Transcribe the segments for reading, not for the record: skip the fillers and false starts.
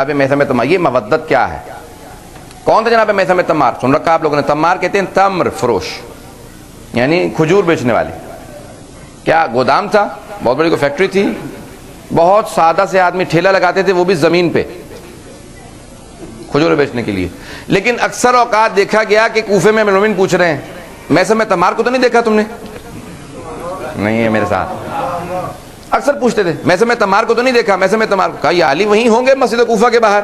جناب میثم تمار، یہ مودت کیا ہے؟ کون تھا جناب میثم تمار؟ سن رکھا آپ لوگوں نے؟ تمار کہتے ہیں تمر فروش، یعنی کھجور بیچنے والے۔ کیا گودام تھا؟ بہت بڑی کوئی فیکٹری تھی؟ بہت سادہ سے آدمی ٹھیلا لگاتے تھے، وہ بھی زمین پہ کھجور بیچنے کے لیے۔ لیکن اکثر اوقات دیکھا گیا کہ کوفے میں مومن پوچھ رہے ہیں میثم تمار کو تو نہیں دیکھا تم نے؟ نہیں ہے میرے ساتھ، اکثر پوچھتے تھے میثم تمار کو تو نہیں دیکھا؟ میثم تمار کو کہا یہ علی وہیں ہوں گے مسجد کوفہ کے باہر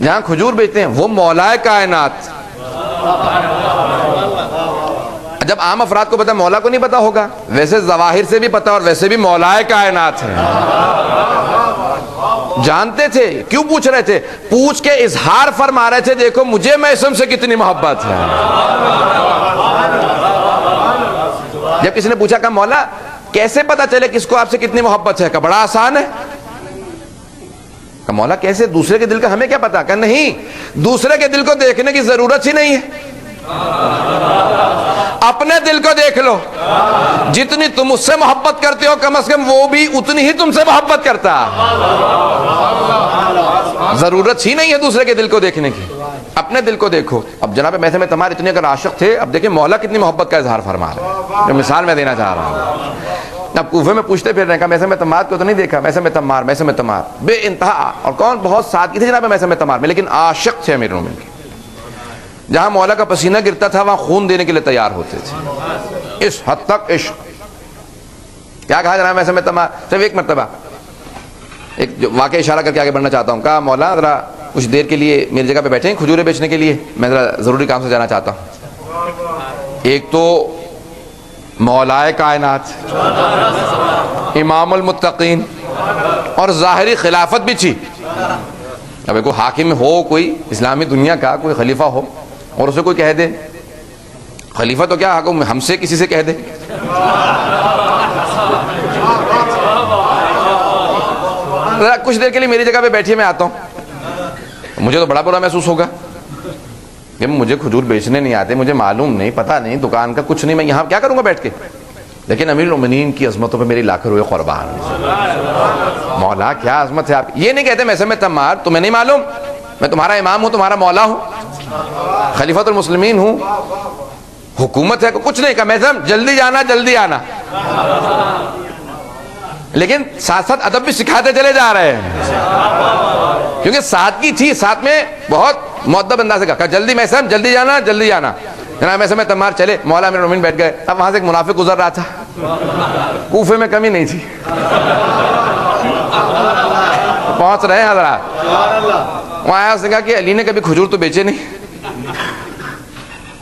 جہاں کھجور بیچتے ہیں، وہ مولا کائنات۔ جب عام افراد کو پتا، مولا کو نہیں پتا ہوگا، ویسے ظواہر سے بھی پتا اور ویسے بھی مولا کائنات ہے، جانتے تھے۔ کیوں پوچھ رہے تھے؟ پوچھ کے اظہار فرما رہے تھے دیکھو مجھے میثم سے کتنی محبت ہے۔ جب کسی نے پوچھا کہ مولا کیسے پتا چلے کس کو آپ سے کتنی محبت ہے؟ کہ بڑا آسان ہے۔ کہ مولا کیسے؟ دوسرے کے دل کا ہمیں کیا پتا؟ کہ نہیں، دوسرے کے دل کو دیکھنے کی ضرورت ہی نہیں ہے، اپنے دل کو دیکھ لو۔ جتنی تم اس سے محبت کرتے ہو کم از کم وہ بھی اتنی ہی تم سے محبت کرتا۔ ضرورت ہی نہیں ہے دوسرے کے دل کو دیکھنے کی، اپنے دل کو دیکھو۔ اب جناب میثم تمار اتنے اگر عاشق تھے، اب دیکھیں مولا کتنی محبت کا اظہار فرما رہے ہیں، جو مثال میں دینا چاہ رہا ہوں۔ اب کوفے میں پوچھتے پھر رہے ہیں کہ میثم تمار کو تو نہیں دیکھا؟ میثم تمار، میثم تمار، بے انتہا۔ اور کون بہت سادگی تھی جناب میثم تمار میں، لیکن عاشق تھے امیر المومنین کے۔ جہاں مولا کا پسینہ گرتا تھا وہاں خون دینے کے لیے تیار ہوتے تھے، اس حد تک عشق۔ کیا کہا جناب میثم تمار؟ صرف ایک مرتبہ ایک جو واقعہ اشارہ کر کے آگے بڑھنا چاہتا ہوں، کہا مولا ذرا کچھ دیر کے لیے میری جگہ پہ بیٹھیں کھجوریں بیچنے کے لیے، میں ذرا ضروری کام سے جانا چاہتا ہوں۔ ایک تو مولا کائنات، امام المتقین، اور ظاہری خلافت بھی تھی۔ اب کوئی حاکم ہو، کوئی اسلامی دنیا کا کوئی خلیفہ ہو، اور اسے کوئی کہہ دے، خلیفہ تو کیا حکم ہم سے کسی سے کہہ دے، ذرا کچھ دیر کے لیے میری جگہ پہ بیٹھیے میں آتا ہوں، مجھے تو بڑا برا محسوس ہوگا کہ مجھے کھجور بیچنے نہیں آتے، مجھے معلوم نہیں، پتہ نہیں، دکان کا کچھ نہیں، میں یہاں کیا کروں گا بیٹھ کے؟ لیکن امیر المومنین کی عظمتوں پہ میری لاکھ روئے قربان۔ مولا کیا عظمت ہے آپ! یہ نہیں کہتے میثم تمار تمہیں نہیں معلوم میں تمہارا امام ہوں، تمہارا مولا ہوں، خلیفۃ المسلمین ہوں، حکومت ہے، کچھ نہیں کہا میثم جلدی جانا جلدی آنا، لیکن ساتھ ساتھ ادب بھی سکھاتے چلے جا رہے ہیں، کیونکہ سادگی تھی، ساتھ میں بہت مؤدب انداز سے کہا جلدی میثم جلدی جانا جلدی جانا۔ جناب میثم تمار چلے، مولا امیر المومنین بیٹھ گئے۔ اب وہاں سے ایک منافق گزر رہا تھا، کوفے میں کمی نہیں تھی، پہنچ رہے ہیں حضرات، وہاں آیا، اس نے کہا کہ علی نے کبھی کھجور تو بیچے نہیں۔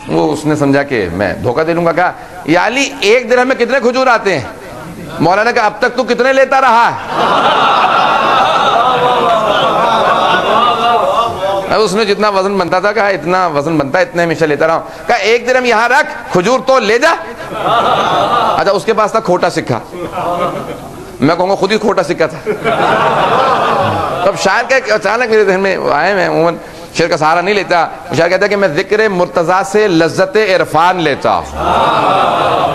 وہ اس نے سمجھا کہ میں دھوکہ دے لوں گا، کہا یا علی ایک درہم میں کتنے کھجور آتے ہیں؟ مولا نے کہا اب تک تو کتنے لیتا رہا ہے؟ اب اس نے جتنا وزن بنتا تھا کہا اتنا وزن بنتا ہے اتنے ہمیشہ لیتا رہا ہوں۔ کہا ایک درہم یہاں رکھ، کھجور تو لے جا۔ اچھا اس کے پاس تھا کھوٹا سکہ، میں کہوں گا خود ہی کھوٹا سکہ تھا۔ تب شاعر کا اچانک میرے ذہن میں آئے، میں عموماً شعر کا سہارا نہیں لیتا، شاعر کہتا ہے کہ میں ذکر مرتضیٰ سے لذت عرفان لیتا ہوں۔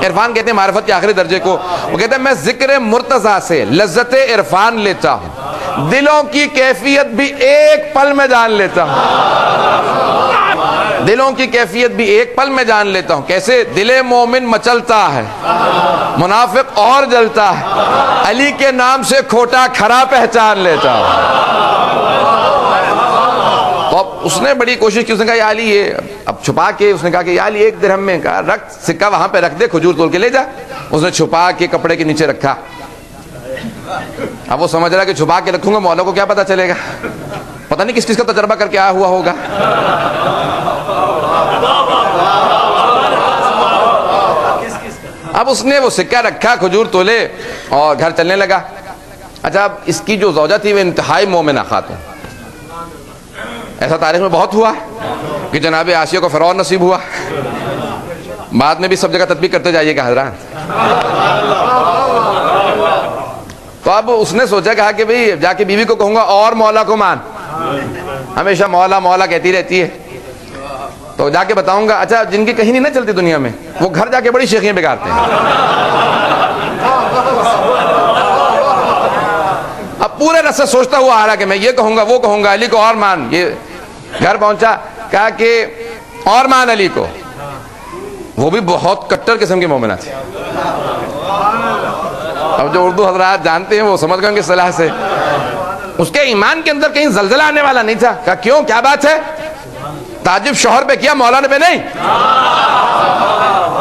عرفان کہتے ہیں معرفت کے آخری درجے کو، وہ کہتا ہے میں ذکر مرتضیٰ سے لذت عرفان لیتا ہوں، دلوں کی کیفیت بھی ایک پل میں جان لیتا ہوں، دلوں کی کیفیت بھی ایک پل میں جان لیتا ہوں۔ کیسے؟ دل مومن مچلتا ہے، منافق اور جلتا ہے، علی کے نام سے کھوٹا کھرا پہچان لیتا ہوں۔ تو اب اس نے بڑی کوشش کی، اس نے کہا یا علی یہ اب چھپا کے، اس نے کہا کہ یا علی ایک درہم میں، کہا رکھ سکہ وہاں پہ رکھ دے، کھجور تول کے لے جا۔ اس نے چھپا کے کپڑے کے نیچے رکھا۔ اب وہ سمجھ رہا کہ چھپا کے رکھوں گا مولا کو کیا پتا چلے گا، پتہ نہیں کس کس کا تجربہ کر کے آیا ہوا ہوگا۔ اب اس نے وہ سکہ رکھا، کھجور تولے اور گھر چلنے لگا۔ اچھا اب اس کی جو زوجہ تھی وہ انتہائی مومنہ خاتون، ایسا تاریخ میں بہت ہوا کہ جناب آسیہ کو فرعون نصیب ہوا، بعد میں بھی سب جگہ تطبیق کرتے جائیے گا حضرات۔ تو اب اس نے سوچا، کہا کہ بھئی جا کے بیوی کو کہوں گا اور مولا کو مان، ہمیشہ مولا مولا کہتی رہتی ہے، تو جا کے بتاؤں گا۔ اچھا جن کی کہیں نہیں نہ چلتی دنیا میں، وہ گھر جا کے بڑی شیخیاں بگاڑتے ہیں۔ اب پورے رستے سوچتا ہوا آ رہا کہ میں یہ کہوں گا وہ کہوں گا، علی کو اور مان. یہ گھر پہنچا، کہا کہ اور مان علی کو. وہ بھی بہت کٹر قسم کی مومنہ تھی. اب جو اردو حضرات جانتے ہیں وہ سمجھ گئے کہ صلاح سے اس کے ایمان کے اندر کہیں زلزلہ آنے والا نہیں تھا. کہا کیوں، کیا بات ہے؟ تعجب شوہر پہ کیا، مولانا پہ نہیں.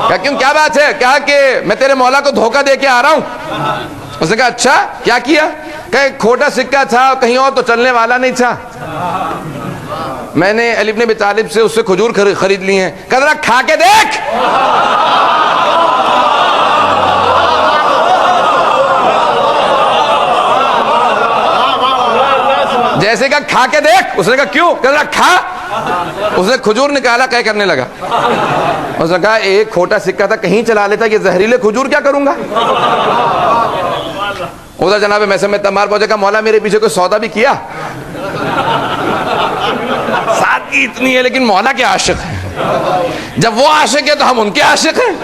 کہا کیوں، کیا بات ہے؟ کہا کہ میں تیرے مولا کو دھوکہ دے کے آ رہا ہوں. اس نے کہا اچھا کیا کیا؟ کہا ایک کھوٹا سکہ تھا، کہیں اور تو چلنے والا نہیں تھا، میں نے علی بن ابی طالب سے اس سے کھجور خرید لی ہیں. کہا ذرا کھا کے دیکھ. جیسے کہا کھا کے دیکھ، اس نے کہا کیوں؟ کہا ذرا کھا. اس نے کھجور نکالا، کہہ کرنے لگا. اس نے کہا ایک کھوٹا سکہ تھا، کہیں چلا لیتا، یہ زہریلے کھجور کیا کروں گا. ادھر جناب میثم تمار پہنچے، کہا مولا میرے پیچھے کوئی سودا بھی کیا. سادگی اتنی ہے لیکن مولا کے عاشق ہیں. جب وہ عاشق ہے تو ہم ان کے عاشق ہیں.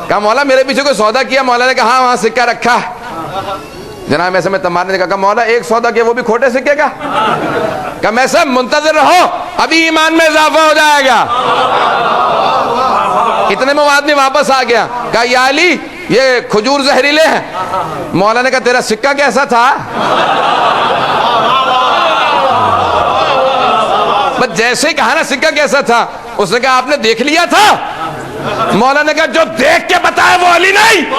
کہا مولا میرے پیچھے کوئی سودا کیا. مولا نے کہا ہاں وہاں سکہ رکھا. جناب میثم تمار نے کہا مولا ایک سودا کیا، وہ بھی کھوٹے سکے کا. کہا میثم منتظر رہو، ابھی ایمان میں اضافہ ہو جائے گا. اتنے میں وہ آدمی واپس آ گیا. کہا یا علی یہ کھجور زہریلے ہیں. مولا نے کہا تیرا سکہ کیسا تھا؟ بس جیسے ہی کہا نا سکہ کیسا تھا، اس نے کہا آپ نے دیکھ لیا تھا. مولا نے کہا جو دیکھ کے بتایا وہ علی نہیں.